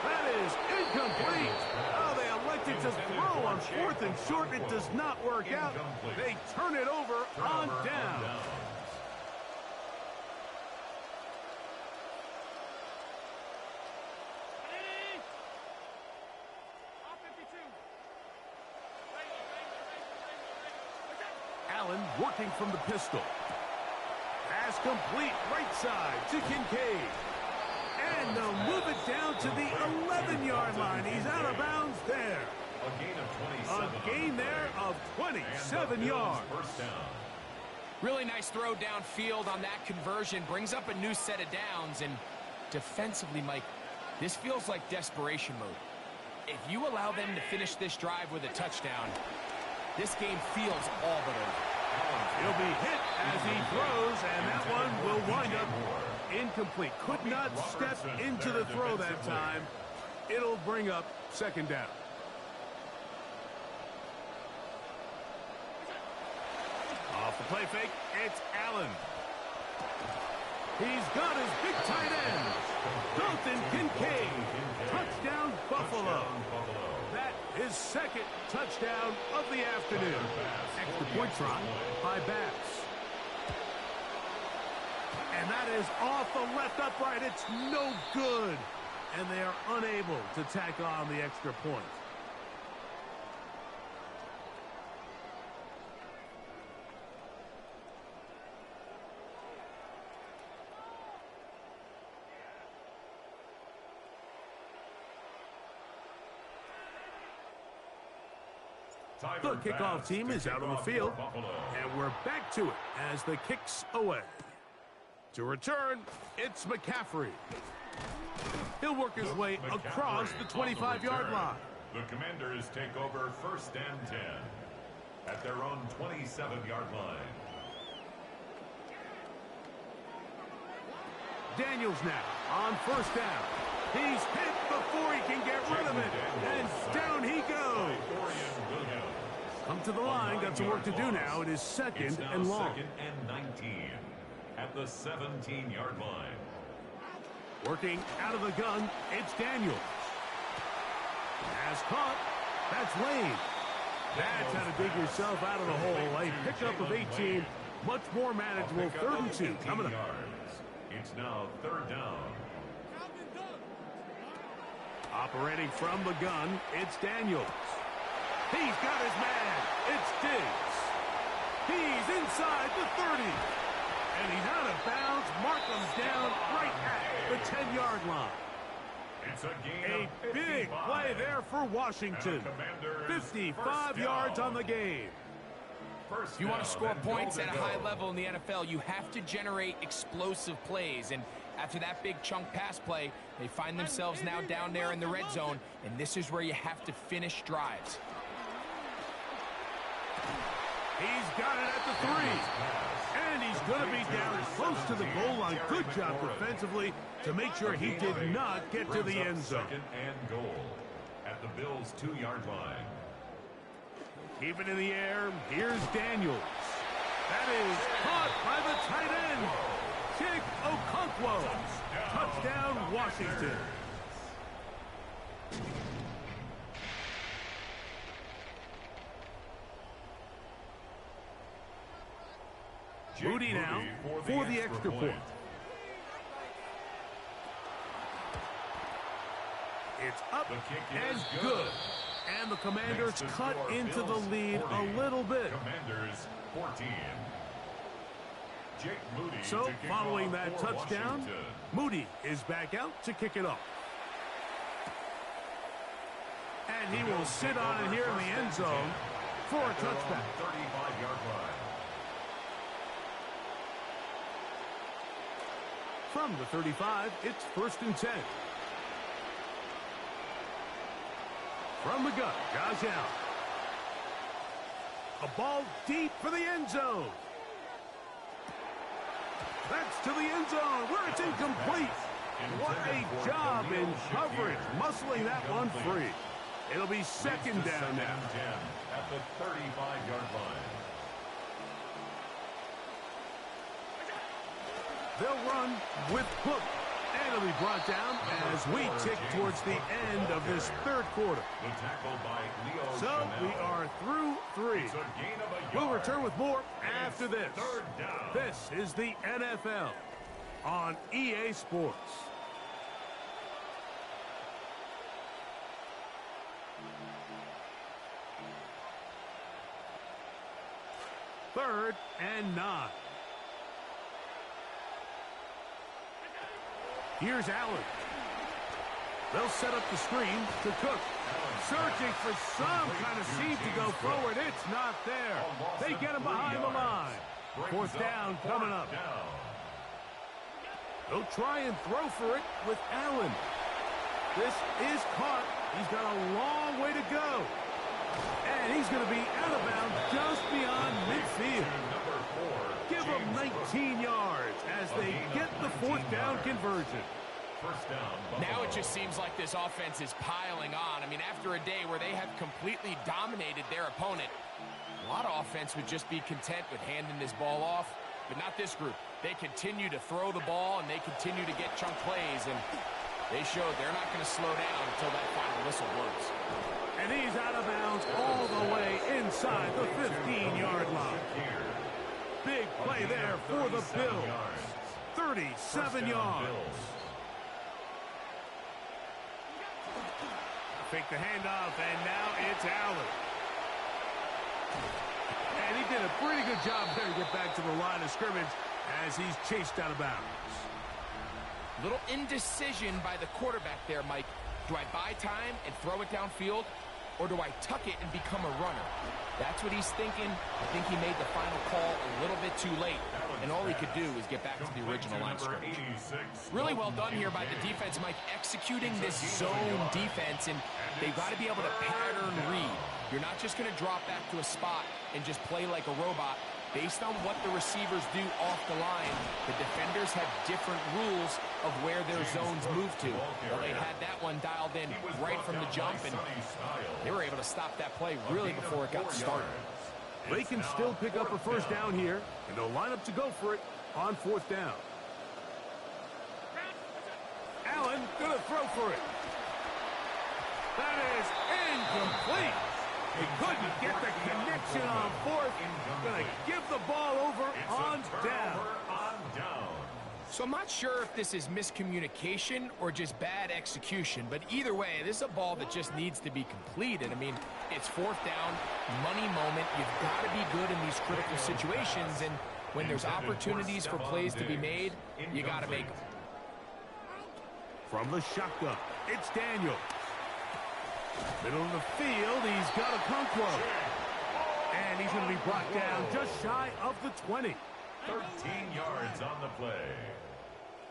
That is incomplete. Oh, they elected to throw on fourth and short. It does not work out. They turn it over on down. Allen working from the pistol. Pass complete, right side to Kincaid. And they'll move it down to the 11-yard line. He's out of bounds there. A gain there of 27 yards. Really nice throw downfield on that conversion. Brings up a new set of downs. And defensively, Mike, this feels like desperation mode. If you allow them to finish this drive with a touchdown, this game feels all but over. He'll be hit as he throws, and that one will wind up incomplete. Could not step into the throw that time. It'll bring up second down. Off the play fake, it's Allen. He's got his big tight end, Dalton Kincaid. Touchdown, Buffalo. That is second touchdown of the afternoon. Extra point try by Bass. And that is off the left upright. It's no good. And they are unable to tack on the extra point. The kickoff team is out on the field, and we're back to it as the kick's away. To return, it's McCaffrey. He'll work his way across the 25-yard line. The Commanders take over 1st and 10 at their own 27-yard line. Daniels now on 1st down. He's hit before he can get rid of it. And down he goes. Come to the line. Got some work to do now. It is 2nd and long. 2nd and 19 at the 17-yard line. Working out of the gun, it's Daniels. Has caught. That's Lane. That's how to dig yourself out of the hole. A pickup of 18. Much more manageable. 3rd and 2 coming up. It's now 3rd down. Operating from the gun, it's Daniels. He's got his man. It's Diggs. He's inside the 30. And he's out of bounds. Markham's down right at the 10-yard line. It's a gain A big play there for Washington. 55 yards on the game. If you want to score points at a high level in the NFL, you have to generate explosive plays. And after that big chunk pass play, they find themselves now down there in the red zone, and this is where you have to finish drives. He's got it at the 3. And he's going to be down close to the goal line. Good job defensively to make sure he did not get to the end zone. 2nd and goal at the Bills' 2-yard line. Keep it in the air. Here's Daniels. That is caught by the tight end. Chig Okonkwo. Touchdown, Washington. Moody now for the extra point. It's up and good. And the Commanders cut into the lead a little bit. Commanders 14. Jake Moody. So following that touchdown, Moody is back out to kick it off. And he will sit on it here in the end zone for a touchback. 35-yard line. From the 35, it's 1st and 10. From the gun, Josh Allen. A ball deep for the end zone. That's to the end zone where it's incomplete. What a job in coverage, muscling that one free. It'll be 2nd down now. At the 35-yard line. They'll run with Cook. And it'll be brought down as we tick towards the end of this 3rd quarter. So we are through 3. We'll return with more after this. This is the NFL on EA Sports. Third and 9. Here's Allen. They'll set up the screen to Cook. Searching for some kind of seam to go forward. It's not there. They get him behind the line. 4th down coming up. They'll try and throw for it with Allen. This is caught. He's got a long way to go. And he's going to be out of bounds just beyond midfield. Give them 19 yards as they get the 4th down conversion. Now it just seems like this offense is piling on. I mean, after a day where they have completely dominated their opponent, a lot of offense would just be content with handing this ball off, but not this group. They continue to throw the ball, and they continue to get chunk plays, and they showed they're not going to slow down until that final whistle blows. And he's out of bounds all the way inside the 15-yard line. Big play there for the Bills. 37 yards. Fake the handoff, and now it's Allen. And he did a pretty good job there to get back to the line of scrimmage as he's chased out of bounds. Little indecision by the quarterback there, Mike. Do I buy time and throw it downfield? or do I tuck it and become a runner? That's what he's thinking. I think he made the final call a little bit too late, and all he could do was get back to the original line of scrimmage. Really well done here by the defense, Mike, executing this zone defense, and they've got to be able to pattern read. You're not just going to drop back to a spot and just play like a robot. Based on what the receivers do off the line, the defenders have different rules of where their zones move to. Well, they had that one dialed in right from the jump, and they were able to stop that play really before it got started. They can still pick up a first down here, and they'll line up to go for it on 4th down. Allen gonna throw for it. That is incomplete. He couldn't get the connection on 4th. Gonna give the ball over on down. So I'm not sure if this is miscommunication or just bad execution, but either way, this is a ball that just needs to be completed. I mean, it's 4th down, money moment. You've got to be good in these critical situations, and when there's opportunities for plays to be made, you got to make them. From the shotgun, it's Daniel. Middle of the field, he's got to come close. And he's going to be brought down just shy of the 20. 13 yards on the play.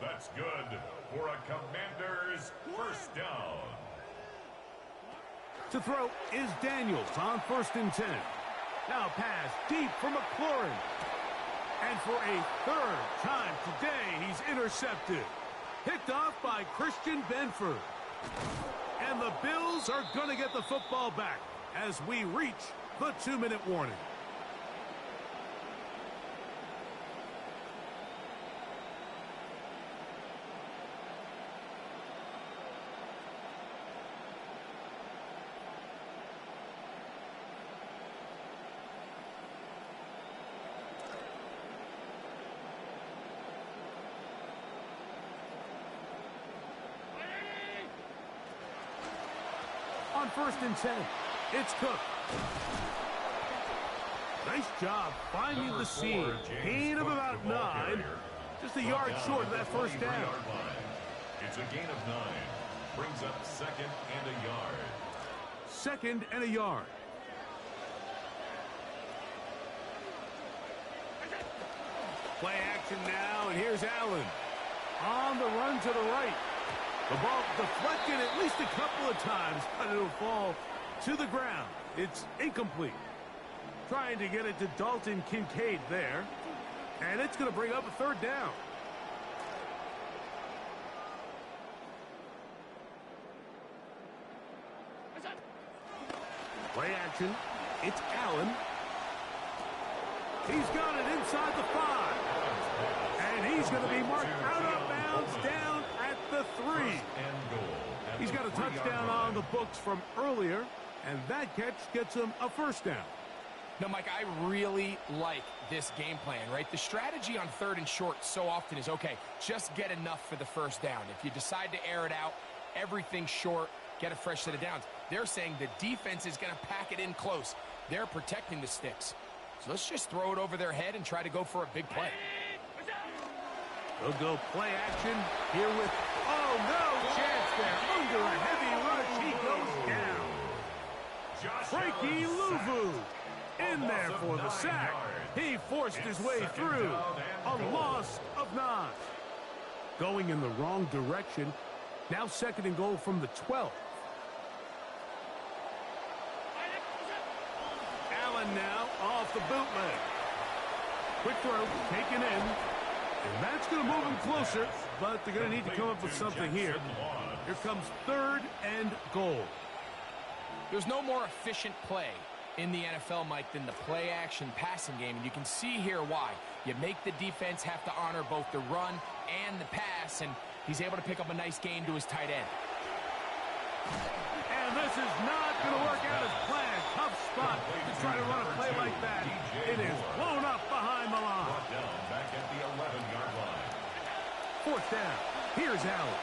That's good for a Commander's first down. To throw is Daniels on 1st and 10. Now pass deep for McLaurin. And for a 3rd time today, he's intercepted. Picked off by Christian Benford. And the Bills are going to get the football back as we reach the 2-minute warning. On 1st and 10, it's Cook. Nice job finding the seam. Gain of about 9. Just a yard short of that first down. It's a gain of 9. Brings up 2nd and a yard. 2nd and a yard. Play action now, and here's Allen. On the run to the right. The ball deflected at least a couple of times, but it'll fall to the ground. It's incomplete. Trying to get it to Dalton Kincaid there. And it's going to bring up a 3rd down. Play action. It's Allen. He's got it inside the 5. And he's going to be marked out of bounds down at the 3. He's got a touchdown on the books from earlier, and that catch gets him a 1st down. No, Mike, I really like this game plan, right? The strategy on 3rd and short so often is, okay, just get enough for the 1st down. If you decide to air it out, everything's short, get a fresh set of downs. They're saying the defense is going to pack it in close. They're protecting the sticks. So let's just throw it over their head and try to go for a big play. They'll go play action here with, oh, no chance there. Under a heavy rush, he goes down. Frankie Louvu in there for the sack. He forced his way through. A loss of 9. Going in the wrong direction. Now 2nd and goal from the 12. Allen now off the bootleg. Quick throw, taken in. And that's going to move him closer, but they're going to need to come up with something here. Here comes 3rd and goal. There's no more efficient play in the NFL, Mike, than the play-action passing game, and you can see here why. You make the defense have to honor both the run and the pass, and he's able to pick up a nice gain to his tight end. And this is not going to work out as planned. Tough spot to try to run a play like that. It is blown up behind the line. Back at the 11-yard line. 4th down. Here's Allen.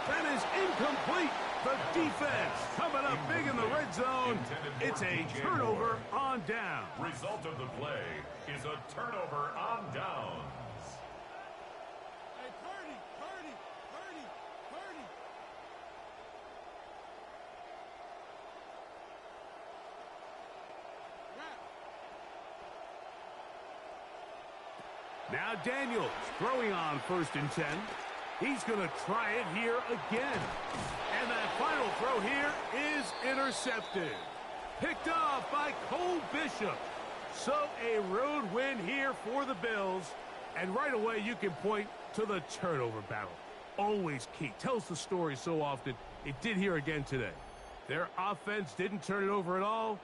That is incomplete. The defense coming up big in the red zone. It's a turnover on down. Result of the play is a turnover on downs. Now Daniels throwing on 1st and 10. He's going to try it here again. And that final throw here is intercepted. Picked off by Cole Bishop. So a road win here for the Bills. And right away you can point to the turnover battle. Always key. Tells the story so often. It did here again today. Their offense didn't turn it over at all.